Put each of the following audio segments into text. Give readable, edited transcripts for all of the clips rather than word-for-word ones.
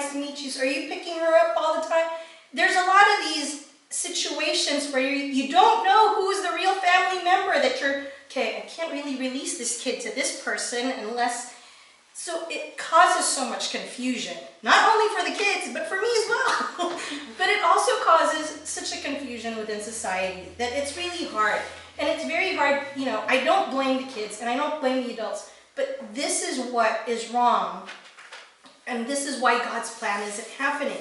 nice to meet you. So are you picking her up all the time? There's a lot of these situations where you don't know who's the real family member that you're, okay, I can't really release this kid to this person unless, so it causes so much confusion, not only for the kids, but for me as well. But it also causes such a confusion within society that it's really hard. And it's very hard, you know, I don't blame the kids and I don't blame the adults, but this is what is wrong. And this is why God's plan isn't happening.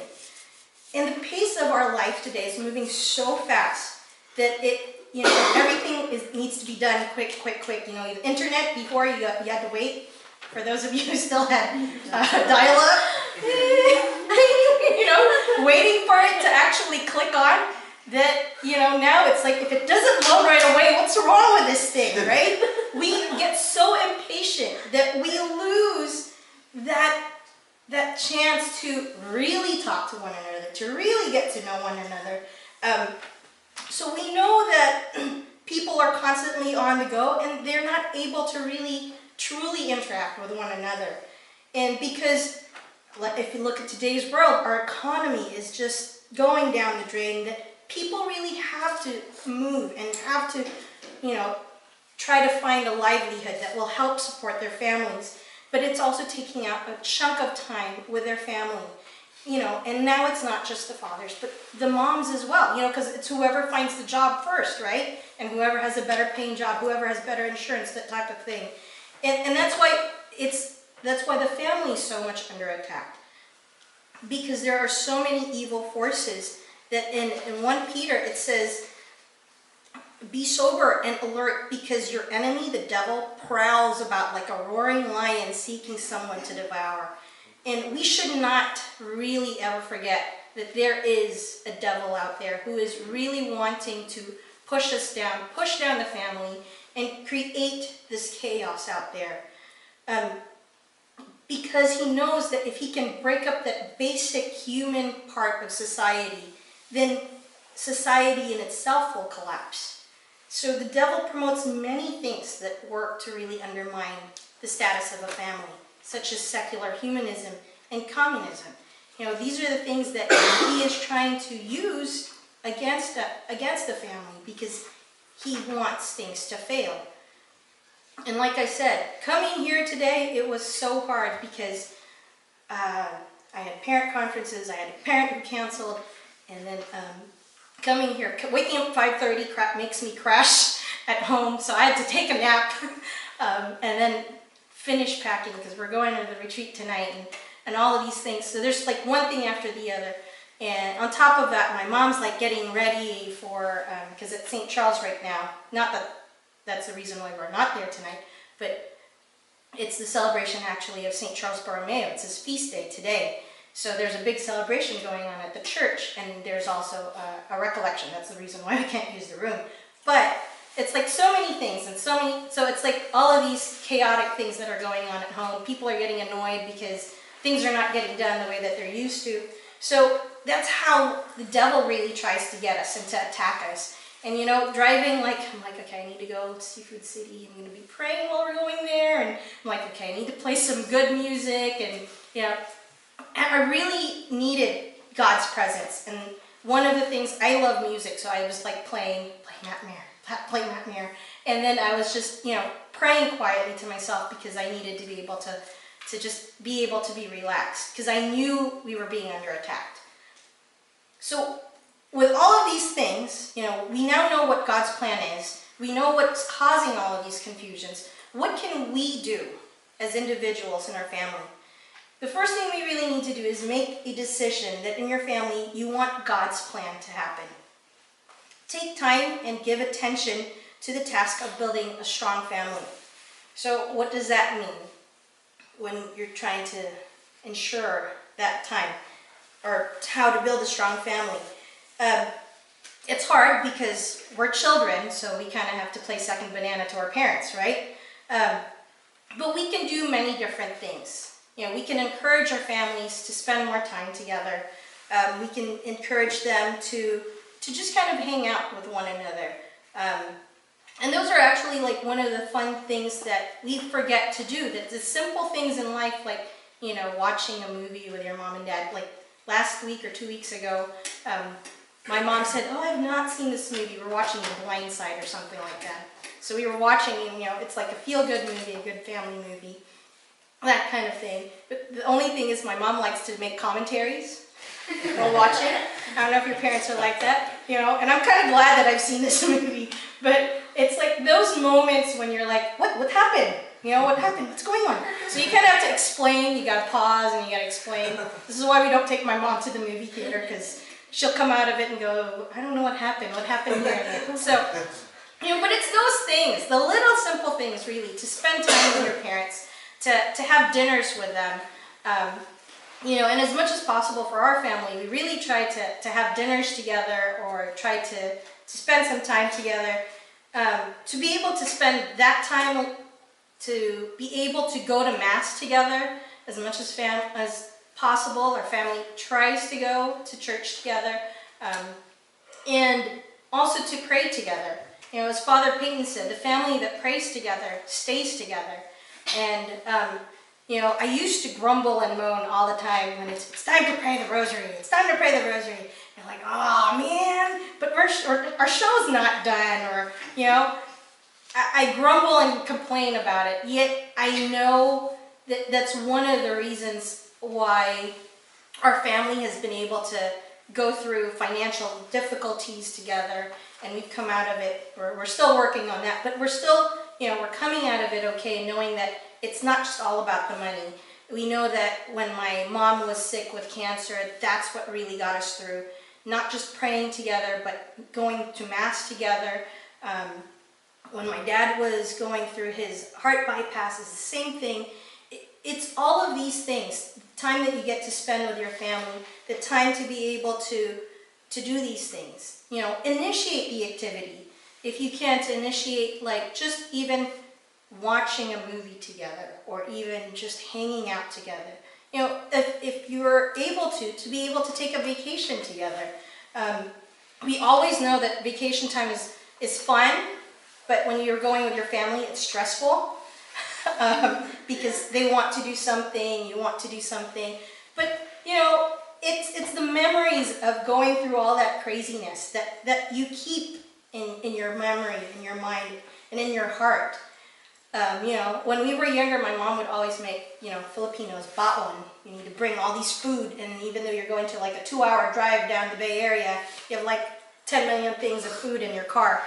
And the pace of our life today is moving so fast that it, you know, everything needs to be done quick. You know, the internet, before you had to wait. For those of you who still had dial-up, you know, waiting for it to actually click on, that, you know, now it's like, if it doesn't load right away, what's wrong with this thing, right? We get so impatient that we lose that chance to really talk to one another, to really get to know one another. So we know that people are constantly on the go and they're not able to really truly interact with one another. And because if you look at today's world, our economy is just going down the drain, that people really have to move and have to, you know, try to find a livelihood that will help support their families. But it's also taking out a chunk of time with their family, you know, and now it's not just the fathers, but the moms as well, you know, because it's whoever finds the job first, right? And whoever has a better paying job, whoever has better insurance, that type of thing. And that's why the family is so much under attack. Because there are so many evil forces that in 1 Peter it says, be sober and alert because your enemy, the devil, prowls about like a roaring lion seeking someone to devour. And we should not really ever forget that there is a devil out there who is really wanting to push us down, push down the family, and create this chaos out there. Because he knows that if he can break up that basic human part of society, then society in itself will collapse. So the devil promotes many things that work to really undermine the status of a family, such as secular humanism and communism. You know, these are the things that he is trying to use against the family because he wants things to fail. And like I said, coming here today, it was so hard because I had parent conferences, I had a parent who canceled, and then coming here, waking up at 5:30 makes me crash at home, so I had to take a nap and then finish packing because we're going to the retreat tonight and all of these things. So there's like one thing after the other. And on top of that, my mom's like getting ready for, because it's St. Charles right now, not that that's the reason why we're not there tonight, but it's the celebration actually of St. Charles Borromeo. It's his feast day today. So there's a big celebration going on at the church, and there's also a recollection. That's the reason why we can't use the room. But it's like so many things, and so it's like all of these chaotic things that are going on at home. People are getting annoyed because things are not getting done the way that they're used to. So that's how the devil really tries to get us and to attack us. And you know, driving, like, I'm like, okay, I need to go to Seafood City. I'm going to be praying while we're going there. And I'm like, okay, I need to play some good music. And, you know, I really needed God's presence. And one of the things, I love music, so I was like playing Matt Maher. And then I was just, you know, praying quietly to myself because I needed to be able to just be able to be relaxed. Because I knew we were being under attack. So with all of these things, you know, we now know what God's plan is. We know what's causing all of these confusions. What can we do as individuals in our family? The first thing we really need to do is make a decision that in your family, you want God's plan to happen. Take time and give attention to the task of building a strong family. So what does that mean when you're trying to ensure that time, or how to build a strong family? It's hard because we're children, so we kind of have to play second banana to our parents, right? But we can do many different things. You know, we can encourage our families to spend more time together. We can encourage them to just kind of hang out with one another. And those are actually like one of the fun things that we forget to do, that the simple things in life, like you know, watching a movie with your mom and dad. Like last week or 2 weeks ago, my mom said, oh, I have not seen this movie. We're watching The Blind Side or something like that. So we were watching, and, you know, it's like a feel-good movie, a good family movie, that kind of thing. But the only thing is my mom likes to make commentaries while watching. I don't know if your parents are like that, you know, and I'm kind of glad that I've seen this movie, but it's like those moments when you're like, what happened? You know, what happened? What's going on? So you kind of have to explain, you got to pause and you got to explain. This is why we don't take my mom to the movie theater, because she'll come out of it and go, I don't know what happened here? So, you know, but it's those things, the little simple things really, to spend time with your parents, to have dinners with them. You know, and as much as possible for our family, we really try to have dinners together, or try to spend some time together, to be able to spend that time, to be able to go to Mass together as much as possible. Our family tries to go to church together, and also to pray together. You know, as Father Peyton said, the family that prays together stays together. And you know, I used to grumble and moan all the time when it's time to pray the rosary. It's time to pray the rosary. And like, oh man, but our show's not done, or, you know, I grumble and complain about it. Yet I know that that's one of the reasons why our family has been able to go through financial difficulties together, and we've come out of it. We're still working on that, but we're still, you know, we're coming out of it okay, knowing that it's not just all about the money. We know that when my mom was sick with cancer, that's what really got us through. Not just praying together, but going to Mass together. When my dad was going through his heart bypass, it's the same thing. It's all of these things. The time that you get to spend with your family, the time to be able to do these things. You know, initiate the activity. If you can't initiate, like, just even watching a movie together, or even just hanging out together. You know, if you're able to be able to take a vacation together. We always know that vacation time is fun, but when you're going with your family, it's stressful, because they want to do something, you want to do something. But, you know, it's the memories of going through all that craziness that you keep in your memory, in your mind, and in your heart. You know, when we were younger, my mom would always make, you know, Filipinos, baon. You need to bring all these food, and even though you're going to like a 2-hour drive down the Bay Area, you have like 10 million things of food in your car.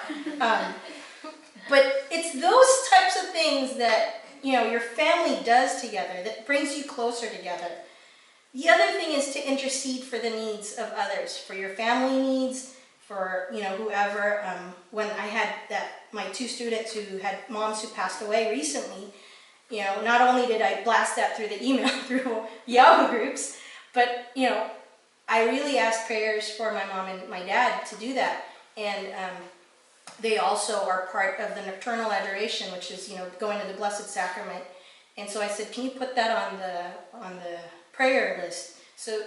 But it's those types of things that, you know, your family does together that brings you closer together. The other thing is to intercede for the needs of others, for your family needs, for, you know, whoever. When I had my 2 students who had moms who passed away recently, you know, not only did I blast that through the email, through Yahoo groups, but, you know, I really asked prayers for my mom and my dad to do that. And they also are part of the nocturnal adoration, which is, you know, going to the Blessed Sacrament. And so I said, can you put that on the prayer list? So,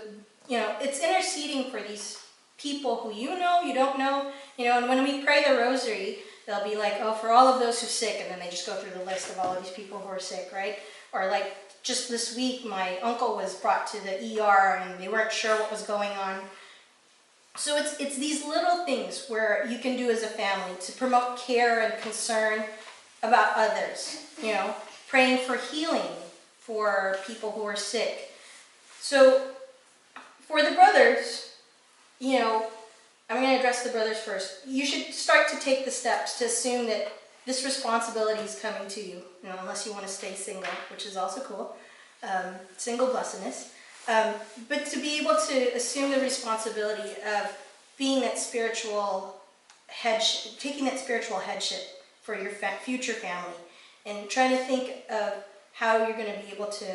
you know, it's interceding for these people who you know, you don't know, you know. And when we pray the rosary, they'll be like, oh, for all of those who are sick, and then they just go through the list of all of these people who are sick, right? Or like just this week, my uncle was brought to the ER, and they weren't sure what was going on. So it's these little things where you can do as a family to promote care and concern about others, you know, praying for healing for people who are sick. So for the brothers, you know, I'm going to address the brothers first. You should start to take the steps to assume that this responsibility is coming to you, you know, unless you want to stay single, which is also cool. Single blessedness. But to be able to assume the responsibility of being that spiritual headship, taking that spiritual headship for your future family, and trying to think of how you're going to be able to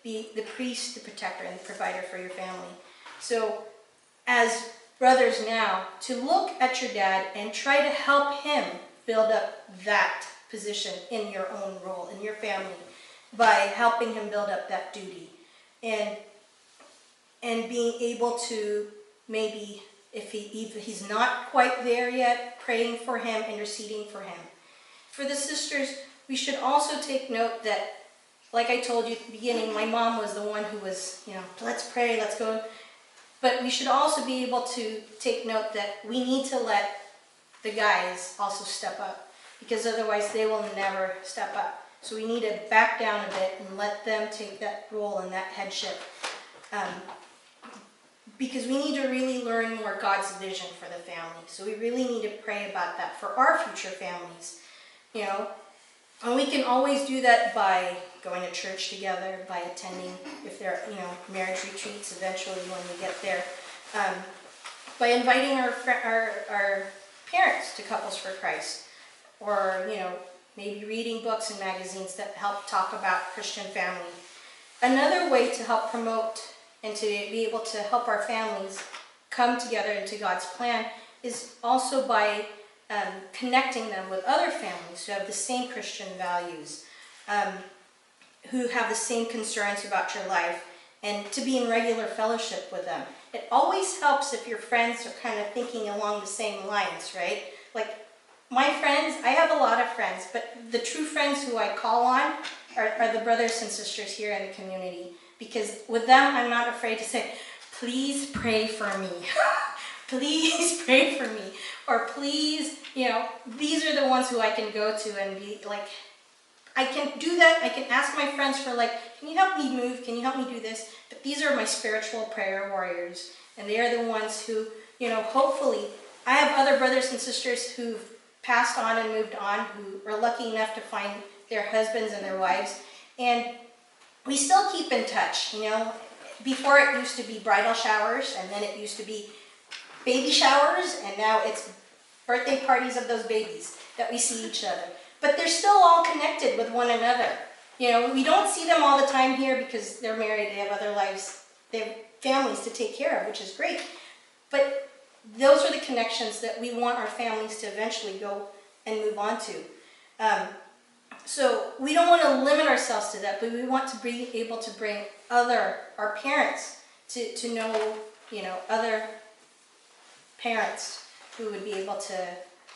be the priest, the protector, and the provider for your family. So as brothers now, to look at your dad and try to help him build up that position in your own role, in your family, by helping him build up that duty. And being able to maybe, if he's not quite there yet, praying for him, interceding for him. For the sisters, we should also take note that like I told you at the beginning, my mom was the one who was, let's pray, let's go. But we should also be able to take note that we need to let the guys also step up, because otherwise they will never step up. So we need to back down a bit and let them take that role and that headship. Because we need to really learn more God's vision for the family. So we really need to pray about that for our future families. And we can always do that by going to church together, by attending, if there are, marriage retreats eventually when we get there, by inviting our parents to Couples for Christ, or, maybe reading books and magazines that help talk about Christian family. Another way to help promote and to be able to help our families come together into God's plan is also by connecting them with other families who have the same Christian values, who have the same concerns about your life, and to be in regular fellowship with them. It always helps if your friends are kind of thinking along the same lines, right? Like my friends, I have a lot of friends, but the true friends who I call on are the brothers and sisters here in the community, because with them I'm not afraid to say, please pray for me. Please pray for me. Or please, these are the ones who I can go to and be like, I can do that. I can ask my friends for can you help me move? Can you help me do this? But these are my spiritual prayer warriors. And they are the ones who, hopefully, I have other brothers and sisters who've passed on and moved on, who are lucky enough to find their husbands and their wives. And we still keep in touch, Before it used to be bridal showers, and then it used to be baby showers, and now it's birthday parties of those babies that we see each other. But they're still all connected with one another. We don't see them all the time here because they're married, they have other lives, they have families to take care of, which is great. But those are the connections that we want our families to eventually go and move on to. So we don't want to limit ourselves to that, but we want to be able to bring our parents to know, other parents who would be able to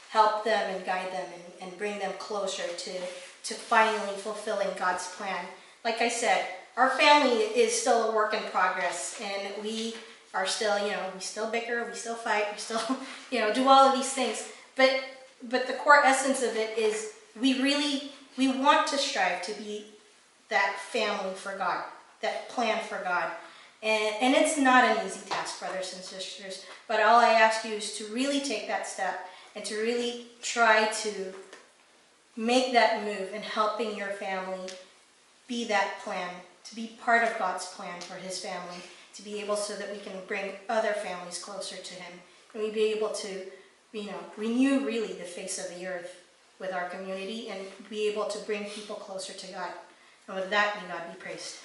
help them and guide them and bring them closer to finally fulfilling God's plan. Like I said, our family is still a work in progress, and we are still, we still bicker, we still fight, we still, do all of these things. But the core essence of it is we want to strive to be that family for God, that plan for God. And it's not an easy task, brothers and sisters, but all I ask you is to really take that step and to really try to make that move in helping your family be that plan, to be part of God's plan for His family, to be able so that we can bring other families closer to Him, and we be able to, renew really the face of the earth with our community and be able to bring people closer to God. And with that, may God be praised.